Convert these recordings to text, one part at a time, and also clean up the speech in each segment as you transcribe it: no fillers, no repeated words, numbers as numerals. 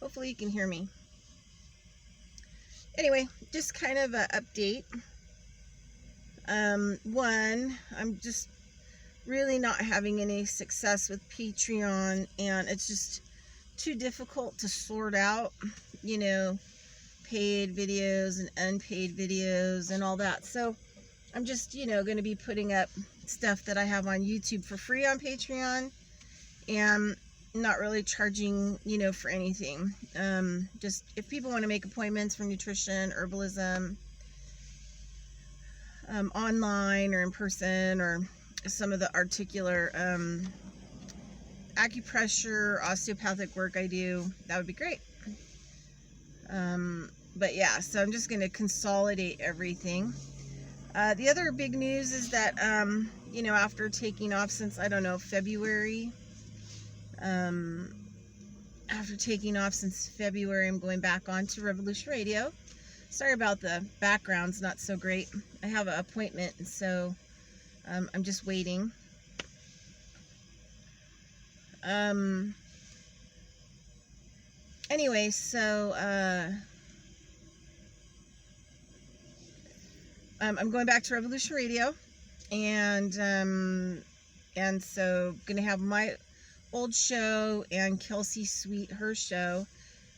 hopefully you can hear me. Anyway, just kind of an update. One, I'm just really not having any success with Patreon, and it's just too difficult to sort out, you know, paid videos and unpaid videos and all that. So I'm just, you know, going to be putting up stuff that I have on YouTube for free on Patreon, and not really charging, you know, for anything. Just if people want to make appointments for nutrition, herbalism, online or in person, or some of the articular acupressure, osteopathic work I do, that would be great. But yeah, so I'm just going to consolidate everything. The other big news is that, you know, after taking off since, I don't know, February, I'm going back on to Revolution Radio. Sorry about the background's not so great. I have an appointment, and so I'm just waiting. Anyway, so I'm going back to Revolution Radio, and so gonna have my old show and Kelsey Sweet, her show.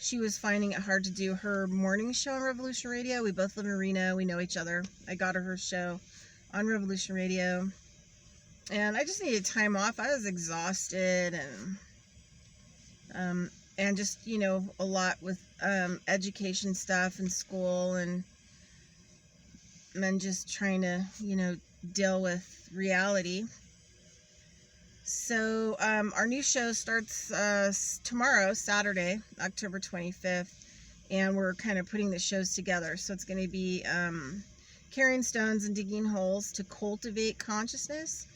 She was finding it hard to do her morning show on Revolution Radio. We both live in Reno. We know each other. I got her show on Revolution Radio, and I just needed time off. I was exhausted, and just, you know, a lot with education stuff and school, and then just trying to, you know, deal with reality. So our new show starts tomorrow, Saturday, October 25th, and we're kind of putting the shows together. So it's going to be carrying stones and digging holes to cultivate consciousness,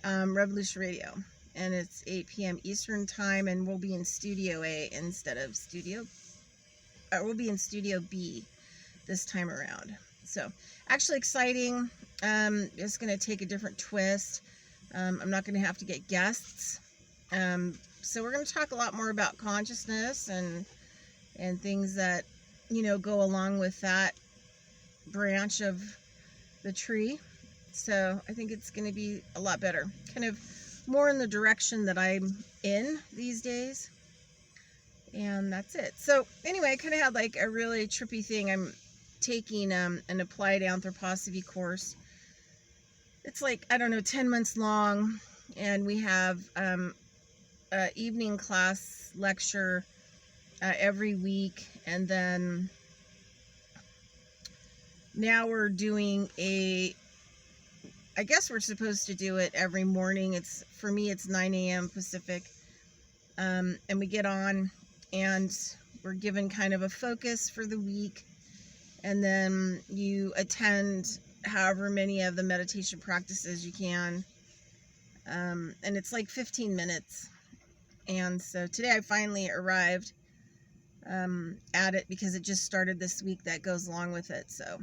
Revolution Radio, and it's 8 p.m. Eastern time, and we'll be in Studio A instead of we'll be in Studio B this time around. So actually exciting. It's going to take a different twist. I'm not going to have to get guests. So we're going to talk a lot more about consciousness and things that, you know, go along with that branch of the tree. So I think it's going to be a lot better. Kind of more in the direction that I'm in these days. And that's it. So anyway, I kind of had like a really trippy thing. I'm taking an applied anthroposophy course. It's like, I don't know, 10 months long, and we have an evening class lecture every week, and then now we're doing I guess we're supposed to do it every morning. For me, it's 9 a.m. Pacific, and we get on, and we're given kind of a focus for the week, and then you attend however many of the meditation practices you can, and it's like 15 minutes. And so today I finally arrived at it, because it just started this week that goes along with it. So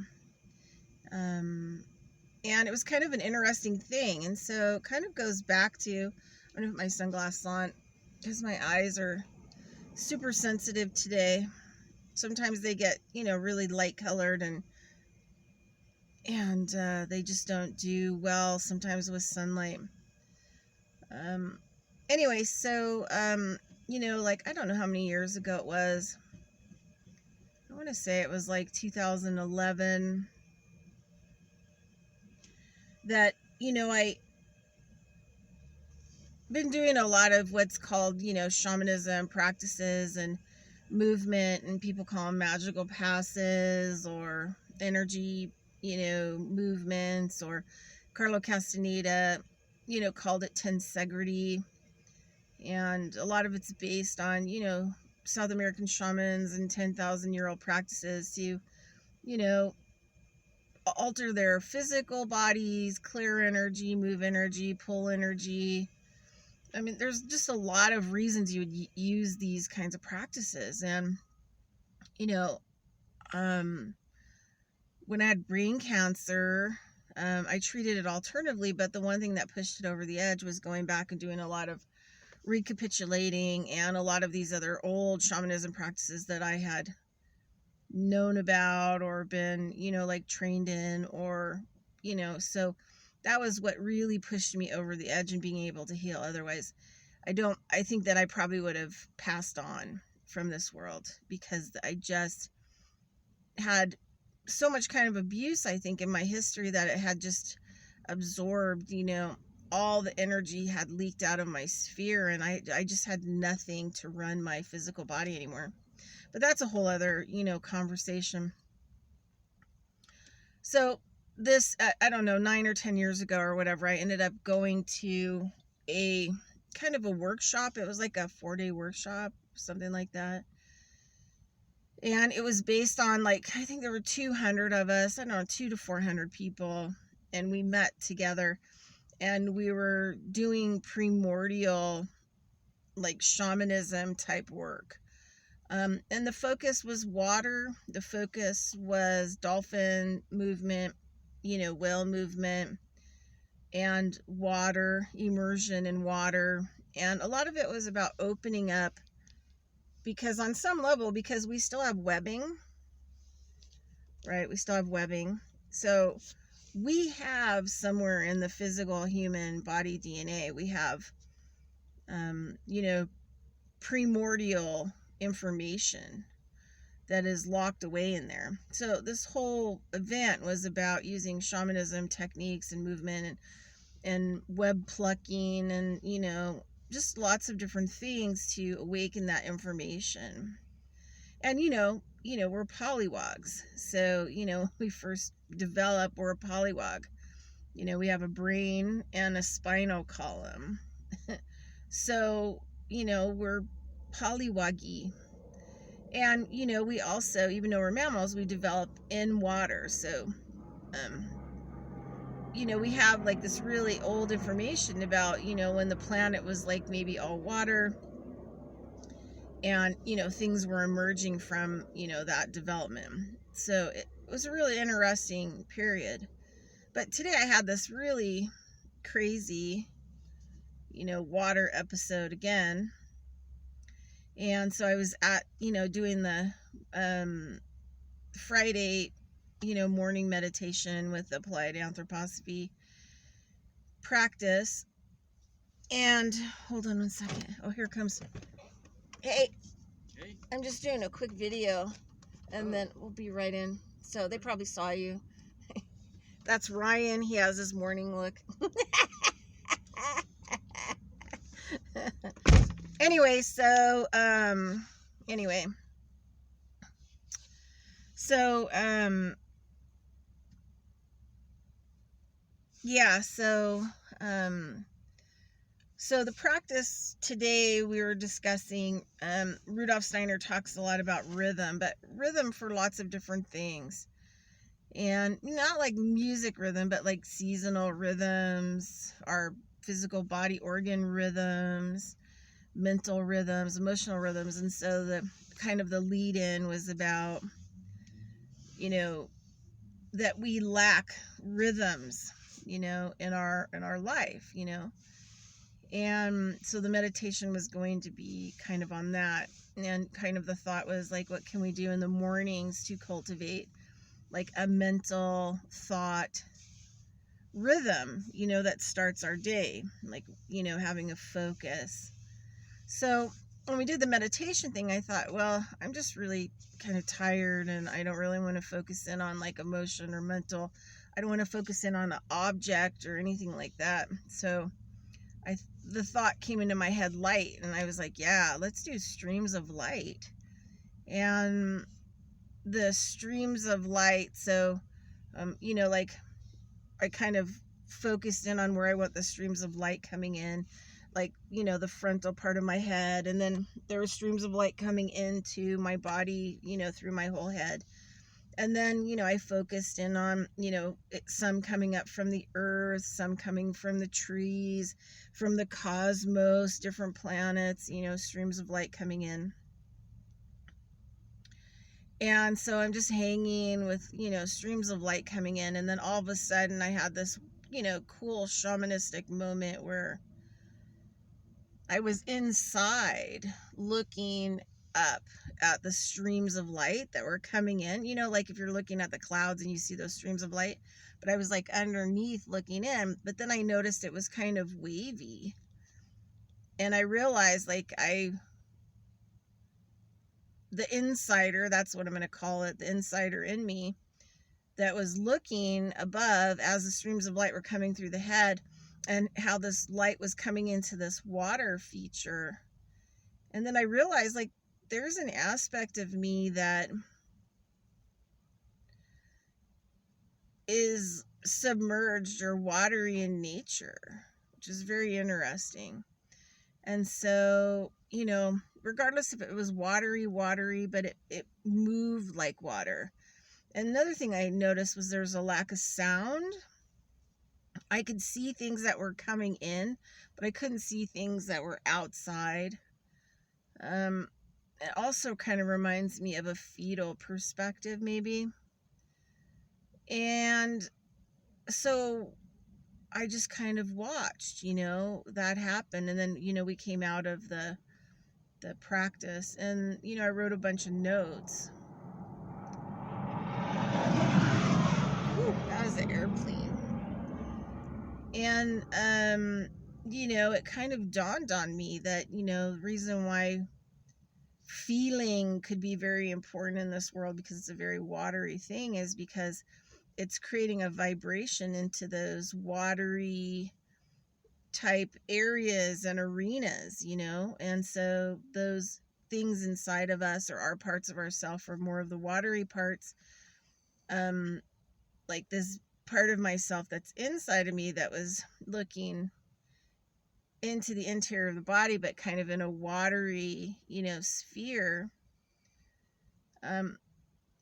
and it was kind of an interesting thing, and so it kind of goes back to, I'm gonna put my sunglasses on because my eyes are super sensitive today. Sometimes they get, you know, really light colored, and they just don't do well sometimes with sunlight. Anyway, so you know, like, I don't know how many years ago it was. I want to say it was like 2011 that, you know, I been doing a lot of what's called, you know, shamanism practices and movement, and people call them magical passes or energy, you know, movements, or Carlo Castaneda, you know, called it tensegrity. And a lot of it's based on, you know, South American shamans and 10,000-year-old practices to, you know, alter their physical bodies, clear energy, move energy, pull energy. I mean, there's just a lot of reasons you would use these kinds of practices. And, you know, when I had brain cancer, I treated it alternatively, but the one thing that pushed it over the edge was going back and doing a lot of recapitulating, and a lot of these other old shamanism practices that I had known about or been, like trained in, or, so that was what really pushed me over the edge and being able to heal. Otherwise, I think that I probably would have passed on from this world, because I just had so much kind of abuse, I think, in my history, that it had just absorbed, all the energy had leaked out of my sphere, and I just had nothing to run my physical body anymore. But that's a whole other, conversation. So this, I don't know, 9 or 10 years ago or whatever, I ended up going to a kind of a workshop. It was like a 4-day workshop, something like that. And it was based on, like, I think there were 200 of us, I don't know, 200 to 400 people. And we met together, and we were doing primordial, like, shamanism type work. And the focus was water. The focus was dolphin movement, whale movement, and water, immersion in water. And a lot of it was about opening up, because on some level, because we still have webbing, right? We still have webbing. So we have somewhere in the physical human body DNA, we have, primordial information that is locked away in there. So this whole event was about using shamanism techniques and movement and web plucking and, just lots of different things to awaken that information. And, we're polywogs. So, we first develop, we're a polywog. We have a brain and a spinal column. So, we're polywoggy. And, we also, even though we're mammals, we develop in water. So, we have like this really old information about, when the planet was like maybe all water, and, things were emerging from, that development. So it was a really interesting period. But today I had this really crazy, water episode again. And so I was at, doing the Friday, morning meditation with applied anthroposophy practice. And hold on one second. Oh, here comes. Hey, I'm just doing a quick video, and then we'll be right in. So they probably saw you. That's Ryan. He has his morning look. Anyway, so so the practice today, we were discussing, Rudolf Steiner talks a lot about rhythm, but rhythm for lots of different things. And not like music rhythm, but like seasonal rhythms, our physical body organ rhythms, mental rhythms, emotional rhythms. And so the kind of the lead in was about, that we lack rhythms, in our life, And so the meditation was going to be kind of on that. And kind of the thought was like, what can we do in the mornings to cultivate like a mental thought rhythm, that starts our day, like, having a focus. So when we did the meditation thing, I thought, well, I'm just really kind of tired, and I don't really want to focus in on like emotion or mental. I don't want to focus in on an object or anything like that. So the thought came into my head, light, and I was like, yeah, let's do streams of light. And the streams of light, so like I kind of focused in on where I want the streams of light coming in, like, the frontal part of my head, and then there were streams of light coming into my body, through my whole head. And then, I focused in on, some coming up from the earth, some coming from the trees, from the cosmos, different planets, streams of light coming in. And so I'm just hanging with, streams of light coming in. And then all of a sudden I had this, cool shamanistic moment where I was inside looking up at the streams of light that were coming in, you know, like if you're looking at the clouds and you see those streams of light, but I was like underneath looking in, but then I noticed it was kind of wavy. And I realized like the insider, that's what I'm going to call it, the insider in me that was looking above as the streams of light were coming through the head, and how this light was coming into this water feature. And then I realized like there's an aspect of me that is submerged or watery in nature, which is very interesting. And so, you know, regardless if it was watery, but it moved like water. And another thing I noticed was there was a lack of sound. I could see things that were coming in, but I couldn't see things that were outside. It also kind of reminds me of a fetal perspective, maybe. And so I just kind of watched, you know, that happen. And then, you know, we came out of the practice, and, you know, I wrote a bunch of notes. Ooh, that was an airplane. And, you know, it kind of dawned on me that, you know, the reason why feeling could be very important in this world, because it's a very watery thing, is because it's creating a vibration into those watery type areas and arenas, you know. And so those things inside of us, or our parts of ourself, are more of the watery parts. Like this part of myself that's inside of me that was looking into the interior of the body, but kind of in a watery, you know, sphere.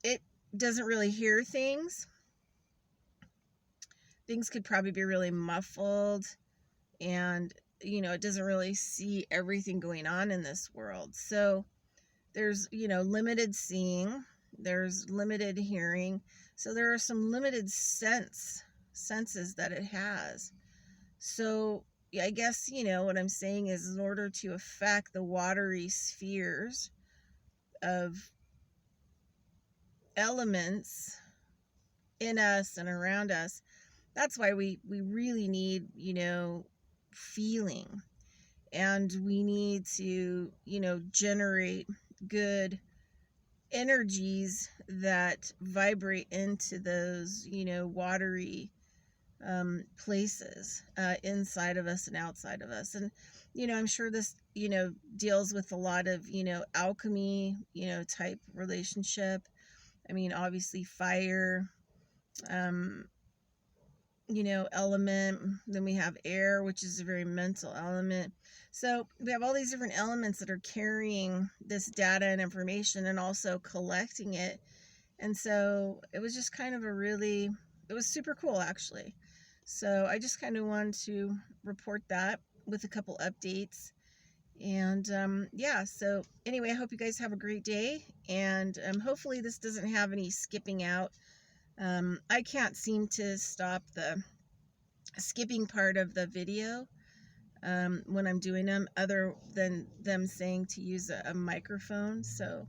It doesn't really hear things. Things could probably be really muffled, and, you know, it doesn't really see everything going on in this world. So there's, you know, limited seeing, there's limited hearing. So there are some limited senses that it has. So yeah, I guess, you know, what I'm saying is, in order to affect the watery spheres of elements in us and around us, that's why we really need, you know, feeling. And we need to, you know, generate good energies that vibrate into those, you know, watery places inside of us and outside of us. And, you know, I'm sure this, you know, deals with a lot of, you know, alchemy, you know, type relationship. I mean, obviously fire, you know, element. Then we have air, which is a very mental element. So we have all these different elements that are carrying this data and information, and also collecting it. And so it was just kind of it was super cool, actually. So I just kind of wanted to report that with a couple updates. And yeah, so anyway, I hope you guys have a great day. And hopefully this doesn't have any skipping out. I can't seem to stop the skipping part of the video when I'm doing them, other than them saying to use a microphone. So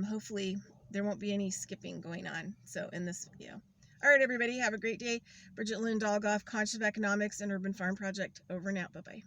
hopefully there won't be any skipping going on. So in this video. All right, everybody, have a great day. Bridgette Lynn Dolgoff, Conscious of Economics and Urban Farm Project, over and out. Bye-bye.